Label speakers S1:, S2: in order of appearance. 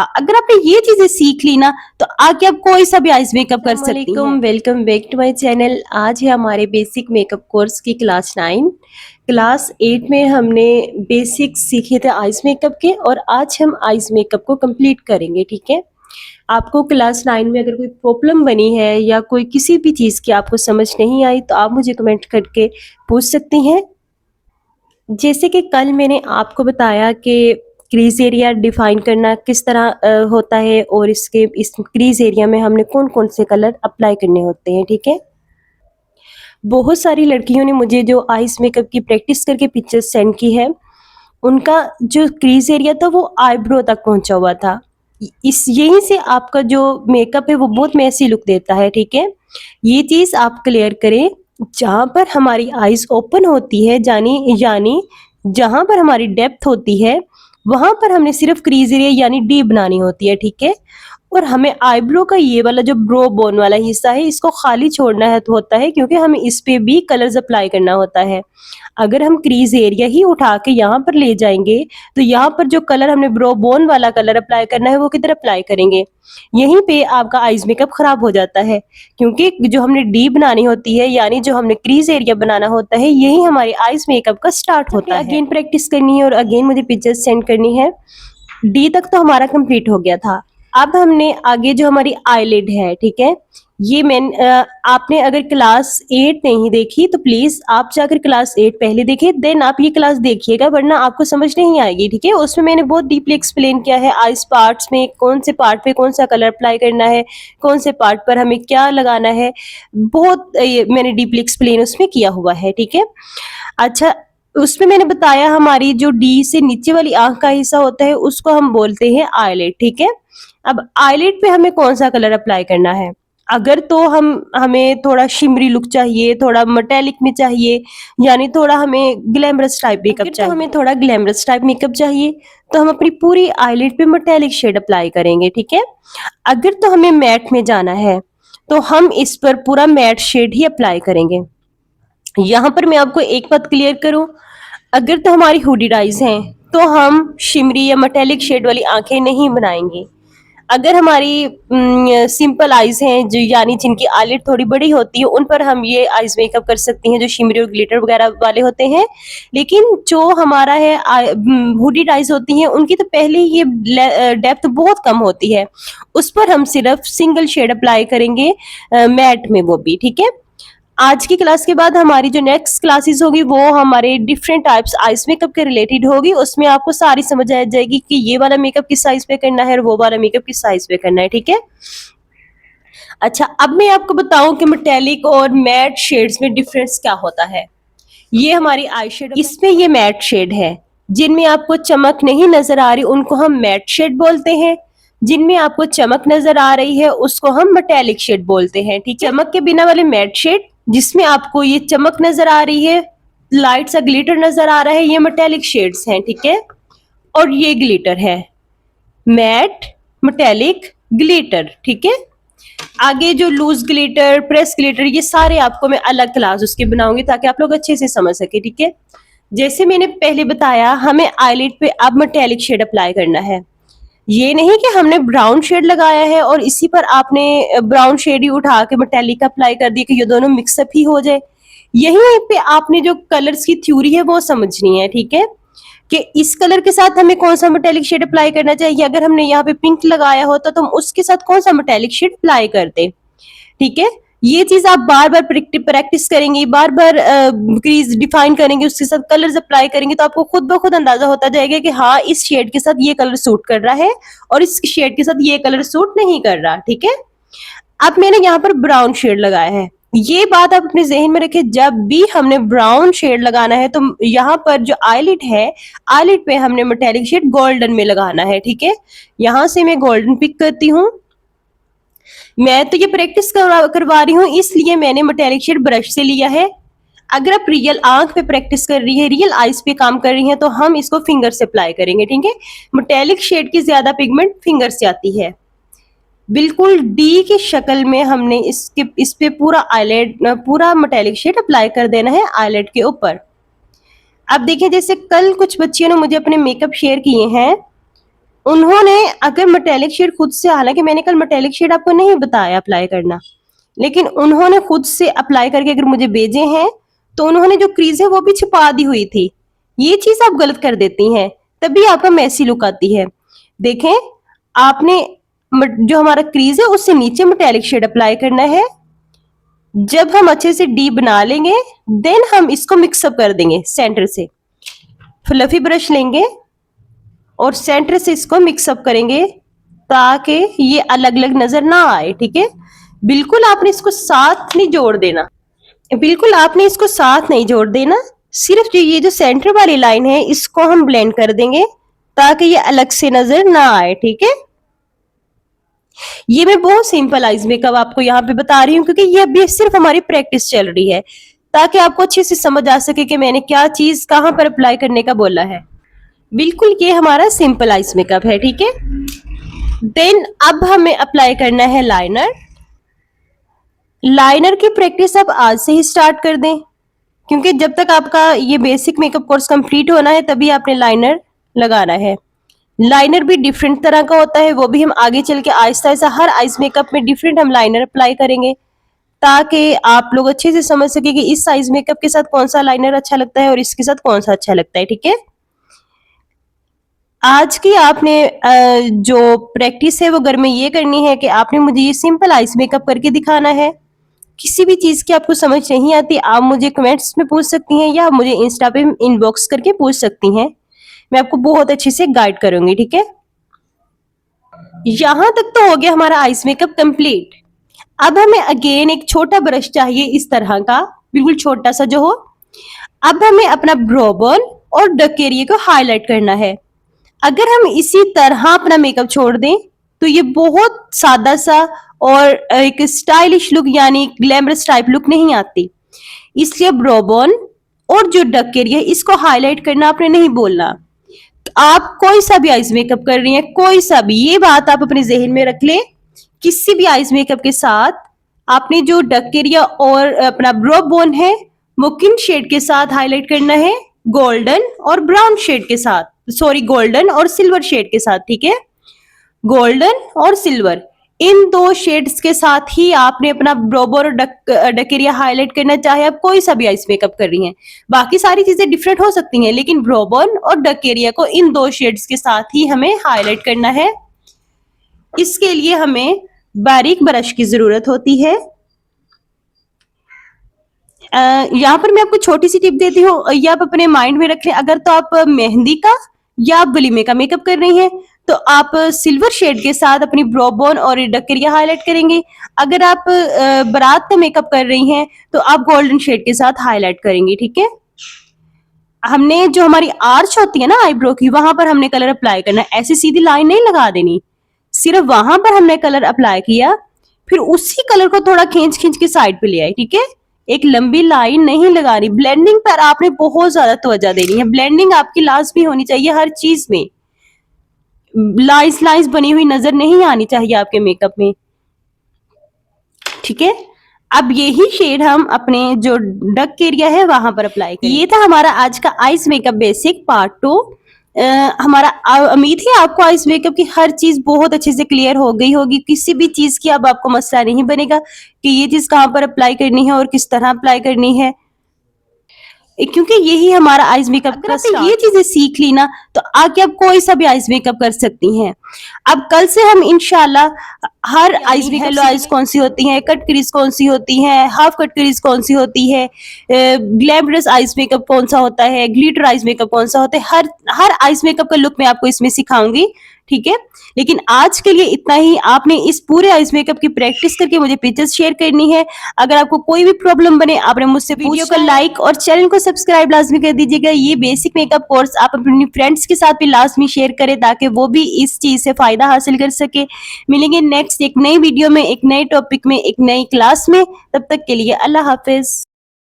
S1: अगर आपने ये चीजें सीख ली ना तो आगे आप कोई सा भी आइज मेकअप कर सकती हैं।
S2: अस्सलामुअलैकुम, welcome back to my channel. आज है हमारे बेसिक मेकअप कोर्स की क्लास 9। क्लास 8 में हमने बेसिक सीखे थे आइज मेकअप के, और आज हम आइज मेकअप को कंप्लीट करेंगे। ठीक है, आपको क्लास 9 में अगर कोई प्रॉब्लम बनी है या कोई किसी भी चीज़ की आपको समझ नहीं आई तो आप मुझे कमेंट करके पूछ सकती हैं। जैसे कि कल मैंने आपको बताया कि क्रीज एरिया डिफाइन करना किस तरह होता है, और इस क्रीज एरिया में हमने कौन कौन से कलर अप्लाई करने होते हैं। ठीक है, बहुत सारी लड़कियों ने मुझे जो आइस मेकअप की प्रैक्टिस करके पिक्चर्स सेंड की है, उनका जो क्रीज एरिया था वो आईब्रो तक पहुंचा हुआ था। इस यहीं से आपका जो मेकअप है वो बहुत मैसी लुक देता है। ठीक है, ये चीज आप क्लियर करें। जहां पर हमारी आईज ओपन होती है, यानी यानी जहां पर हमारी डेप्थ होती है, वहां पर हमने सिर्फ क्रीज एरिया यानी डी बनानी होती है। ठीक है, और हमें आईब्रो का ये वाला जो ब्रो बोन वाला हिस्सा है इसको खाली छोड़ना है तो होता है, क्योंकि हमें इस पे भी कलर्स अप्लाई करना होता है। अगर हम क्रीज एरिया ही उठा के यहाँ पर ले जाएंगे तो यहाँ पर जो कलर हमने ब्रो बोन वाला कलर अप्लाई करना है वो किधर अप्लाई करेंगे? यहीं पे आपका आईज मेकअप खराब हो जाता है, क्योंकि जो हमने डी बनानी होती है यानी जो हमने क्रीज एरिया बनाना होता है यही हमारी आईज मेकअप का स्टार्ट होता है। अगेन प्रैक्टिस करनी है और अगेन मुझे पिक्चर्स सेंड करनी है। डी तक तो हमारा कंप्लीट हो गया था। अब हमने आगे जो हमारी आईलिड है, ठीक है, ये आपने अगर क्लास 8 नहीं देखी तो प्लीज आप जाकर क्लास 8 पहले देखिए, देन आप ये क्लास देखिएगा, वरना आपको समझ नहीं आएगी। ठीक है, उसमें मैंने बहुत डीपली एक्सप्लेन किया है आइस पार्ट्स में कौन से पार्ट पे कौन सा कलर अप्लाई करना है, कौन से पार्ट पर हमें क्या लगाना है, बहुत मैंने डीपली एक्सप्लेन उसमें किया हुआ है। ठीक है, अच्छा, उसमें मैंने बताया हमारी जो डी से नीचे वाली आंख का हिस्सा होता है उसको हम बोलते हैं आईलिड। ठीक है, अब आईलिड पे हमें कौन सा कलर अप्लाई करना है? अगर तो हमें थोड़ा शिमरी लुक चाहिए, थोड़ा मेटेलिक में चाहिए, यानी थोड़ा हमें ग्लैमरस टाइप मेकअप चाहिए। तो हमें थोड़ा ग्लैमरस टाइप मेकअप चाहिए तो हम अपनी पूरी आईलिड पे मेटेलिक शेड अप्लाई करेंगे। ठीक है, अगर तो हमें मैट में जाना है तो हम इस पर पूरा मैट शेड ही अप्लाई करेंगे। यहाँ पर मैं आपको एक बात क्लियर करूं, अगर तो हमारी हुडीड आइज हैं तो हम शिमरी या मेटेलिक शेड वाली आंखें नहीं बनाएंगे। अगर हमारी सिंपल आइज हैं जो यानी जिनकी आईलिड थोड़ी बड़ी होती है, उन पर हम ये आइज मेकअप कर सकती हैं जो शिमरी और ग्लिटर वगैरह वाले होते हैं। लेकिन जो हमारा है हुडीड आइज होती हैं उनकी तो पहले ही ये डेप्थ बहुत कम होती है, उस पर हम सिर्फ सिंगल शेड अप्लाई करेंगे मैट में, वो भी। ठीक है, आज की क्लास के बाद हमारी जो नेक्स्ट क्लासेस होगी वो हमारे डिफरेंट टाइप्स आइस मेकअप के रिलेटेड होगी। उसमें आपको सारी समझ आ जाएगी कि ये वाला मेकअप किस साइज पे करना है और वो वाला मेकअप किस साइज पे करना है। ठीक है, अच्छा, अब मैं आपको बताऊं कि मेटेलिक और मैट शेड्स में डिफरेंस क्या होता है। ये हमारी आई शेड, इसमें ये मैट शेड है। जिनमें आपको चमक नहीं नजर आ रही उनको हम मैट शेड बोलते हैं, जिनमें आपको चमक नजर आ रही है उसको हम मेटेलिक शेड बोलते हैं। ठीक है, चमक के बिना वाले मैट शेड, जिसमें आपको ये चमक नजर आ रही है, लाइट सा ग्लिटर नजर आ रहा है, ये मेटेलिक शेड्स हैं। ठीक है, और ये ग्लिटर है, मैट, मेटेलिक, ग्लिटर। ठीक है, आगे जो लूज ग्लिटर, प्रेस ग्लिटर, ये सारे आपको मैं अलग क्लास उसके बनाऊंगी ताकि आप लोग अच्छे से समझ सके। ठीक है, जैसे मैंने पहले बताया हमें आईलिड पे अब मेटेलिक शेड अप्लाई करना है। ये नहीं कि हमने ब्राउन शेड लगाया है और इसी पर आपने ब्राउन शेड ही उठा के मेटेलिक अप्लाई कर दिया कि ये दोनों मिक्सअप ही हो जाए। यहीं पे आपने जो कलर्स की थ्योरी है वो समझनी है। ठीक है, कि इस कलर के साथ हमें कौन सा मेटेलिक शेड अप्लाई करना चाहिए। अगर हमने यहाँ पे पिंक लगाया होता तो हम उसके साथ कौन सा मेटेलिक शेड अप्लाई करते। ठीक है, ये चीज आप बार बार प्रैक्टिस करेंगे, बार बार क्रीज डिफाइन करेंगे, उसके साथ कलर्स अप्लाई करेंगे तो आपको खुद ब खुद अंदाजा होता जाएगा कि हाँ इस शेड के साथ ये कलर सूट कर रहा है और इस शेड के साथ ये कलर सूट नहीं कर रहा। ठीक है, अब मैंने यहाँ पर ब्राउन शेड लगाया है, ये बात आप अपने जहन में रखें, जब भी हमने ब्राउन शेड लगाना है तो यहाँ पर जो आईलिड है, आईलिड पे हमने मेटेलिक शेड गोल्डन में लगाना है। ठीक है, यहाँ से मैं गोल्डन पिक करती हूँ। मैं तो ये प्रैक्टिस करवा रही हूँ इसलिए मैंने मेटेलिक शेड ब्रश से लिया है। अगर आप रियल आंख पे प्रैक्टिस कर रही है, रियल आइज पे काम कर रही हैं तो हम इसको फिंगर से अप्लाई करेंगे। ठीक है, मेटेलिक शेड की ज्यादा पिगमेंट फिंगर से आती है। बिल्कुल डी की शक्ल में हमने इस पे पूरा आईलेट, पूरा मेटेलिक शेड अप्लाई कर देना है आईलेट के ऊपर। अब देखिए, जैसे कल कुछ बच्चियों ने मुझे अपने मेकअप शेयर किए हैं, उन्होंने अगर मेटेलिक शेड खुद से, हालांकि मैंने कल मेटेलिक शेड आपको नहीं बताया अप्लाई करना, लेकिन उन्होंने खुद से अप्लाई करके अगर मुझे भेजे हैं तो उन्होंने जो क्रीज है वो भी छुपा दी हुई थी। ये चीज आप गलत कर देती हैं, तभी आपका मैसी लुक आती है। देखें, आपने जो हमारा क्रीज है उससे नीचे मेटेलिक शेड अप्लाई करना है। जब हम अच्छे से डी बना लेंगे देन हम इसको मिक्सअप कर देंगे सेंटर से। फ्लफी ब्रश लेंगे और सेंटर से इसको मिक्सअप करेंगे ताकि ये अलग अलग नजर ना आए। ठीक है, बिल्कुल आपने इसको साथ नहीं जोड़ देना, बिल्कुल आपने इसको साथ नहीं जोड़ देना। सिर्फ जो ये जो सेंटर वाली लाइन है इसको हम ब्लेंड कर देंगे ताकि ये अलग से नजर ना आए। ठीक है, ये मैं बहुत सिंपल आइज मेकअप आपको यहाँ पे बता रही हूँ क्योंकि ये अभी सिर्फ हमारी प्रैक्टिस चल रही है, ताकि आपको अच्छे से समझ आ सके कि मैंने क्या चीज कहाँ पर अप्लाई करने का बोला है। बिल्कुल ये हमारा सिंपल आइज मेकअप है। ठीक है, देन अब हमें अप्लाई करना है लाइनर। लाइनर की प्रैक्टिस आप आज से ही स्टार्ट कर दें, क्योंकि जब तक आपका ये बेसिक मेकअप कोर्स कंप्लीट होना है तभी आपने लाइनर लगाना है। लाइनर भी डिफरेंट तरह का होता है, वो भी हम आगे चल के Aahista Aahista her eyes makeup में डिफरेंट हम लाइनर अप्लाई करेंगे, ताकि आप लोग अच्छे से समझ सके कि इस आइज मेकअप के साथ कौन सा लाइनर अच्छा लगता है और इसके साथ कौन सा अच्छा लगता है। ठीक है, आज की आपने जो प्रैक्टिस है वो घर में ये करनी है कि आपने मुझे ये सिंपल आइज मेकअप करके दिखाना है। किसी भी चीज की आपको समझ नहीं आती आप मुझे कमेंट्स में पूछ सकती हैं या मुझे इंस्टा पे इनबॉक्स करके पूछ सकती हैं, मैं आपको बहुत अच्छे से गाइड करूंगी। ठीक है, यहां तक तो हो गया हमारा आइस मेकअप कंप्लीट। अब हमें अगेन एक छोटा ब्रश चाहिए इस तरह का, बिल्कुल छोटा सा जो हो। अब हमें अपना ब्रो बोन और डक एरिया को हाईलाइट करना है। अगर हम इसी तरह अपना मेकअप छोड़ दें तो ये बहुत सादा सा और एक स्टाइलिश लुक यानी ग्लैमरस टाइप लुक नहीं आती। इसलिए ब्रो बोन और जो डक एरिया इसको हाईलाइट करना आपने नहीं बोलना। आप कोई सा भी आइज मेकअप कर रही हैं, कोई सा भी, ये बात आप अपने जहन में रख ले, किसी भी आइज मेकअप के साथ आपने जो डक एरिया और अपना ब्रो बोन है वो किन शेड के साथ हाईलाइट करना है, गोल्डन और ब्राउन शेड के साथ, सॉरी गोल्डन और सिल्वर शेड के साथ। ठीक है, गोल्डन और सिल्वर इन दो शेड्स के साथ ही आपने अपना ब्रोबोर और डक एरिया हाईलाइट करना, चाहे आप कोई सा भी आइस मेकअप कर रही हैं। बाकी सारी चीजें डिफरेंट हो सकती हैं, लेकिन ब्रोबोन और डक एरिया को इन दो शेड्स के साथ ही हमें हाईलाइट करना है। इसके लिए हमें बारीक ब्रश की जरूरत होती है। यहाँ पर मैं आपको छोटी सी टिप देती हूँ, ये आप अपने माइंड में रख लें। अगर तो आप मेहंदी का या वलीमे का मेकअप कर रही हैं तो आप सिल्वर शेड के साथ अपनी ब्रो बोन और डक एरिया हाईलाइट करेंगे। अगर आप बारात का मेकअप कर रही हैं तो आप गोल्डन शेड के साथ हाईलाइट करेंगी। ठीक है, हमने जो हमारी आर्च होती है ना आईब्रो की, वहां पर हमने कलर अप्लाई करना है, ऐसी सीधी लाइन नहीं लगा देनी, सिर्फ वहां पर हमने कलर अप्लाई किया, फिर उसी कलर को थोड़ा खींच खींच के साइड पे ले आए। ठीक है, एक लंबी लाइन नहीं लगानी। ब्लेंडिंग पर आपने बहुत ज्यादा तवज्जो देनी है, ब्लेंडिंग आपकी लाजमी होनी चाहिए हर चीज में, लाइंस लाइंस बनी हुई नजर नहीं आनी चाहिए आपके मेकअप में। ठीक है, अब यही शेड हम अपने जो डक एरिया है वहां पर अप्लाई करें। ये था हमारा आज का आइस मेकअप बेसिक पार्ट 2। हमारा उम्मीद है आपको आइस मेकअप की हर चीज बहुत अच्छे से क्लियर हो गई होगी। किसी भी चीज की अब आपको मसला नहीं बनेगा कि ये चीज कहाँ पर अप्लाई करनी है और किस तरह अप्लाई करनी है, क्योंकि यही हमारा आइज मेकअप का ये चीजें सीख ली ना तो आगे आप कोई सा भी आइज मेकअप कर सकती हैं। अब कल से हम इंशाल्लाह her eyes makeup, hello eyes कौन सी होती है, कट क्रीज कौन सी होती है, हाफ कट क्रीज कौन सी होती है, ग्लैमरस आइज मेकअप कौन सा होता है, ग्लिटर आइज मेकअप कौन सा होता है, हर आइज मेकअप का लुक मैं आपको इसमें सिखाऊंगी। ठीक है, लेकिन आज के लिए इतना ही। आपने इस पूरे आइज मेकअप की प्रैक्टिस करके मुझे पिक्चर्स शेयर करनी है। अगर आपको कोई भी प्रॉब्लम बने आपने मुझसे वीडियो को लाइक और चैनल को सब्सक्राइब लाजमी कर दीजिएगा। ये बेसिक मेकअप कोर्स आप अपनी फ्रेंड्स के साथ भी लाजमी शेयर करें ताकि वो भी इस चीज से फायदा हासिल कर सके। मिलेंगे नेक्स्ट एक नई वीडियो में, एक नए टॉपिक में, एक नई क्लास में। तब तक के लिए अल्लाह हाफिज।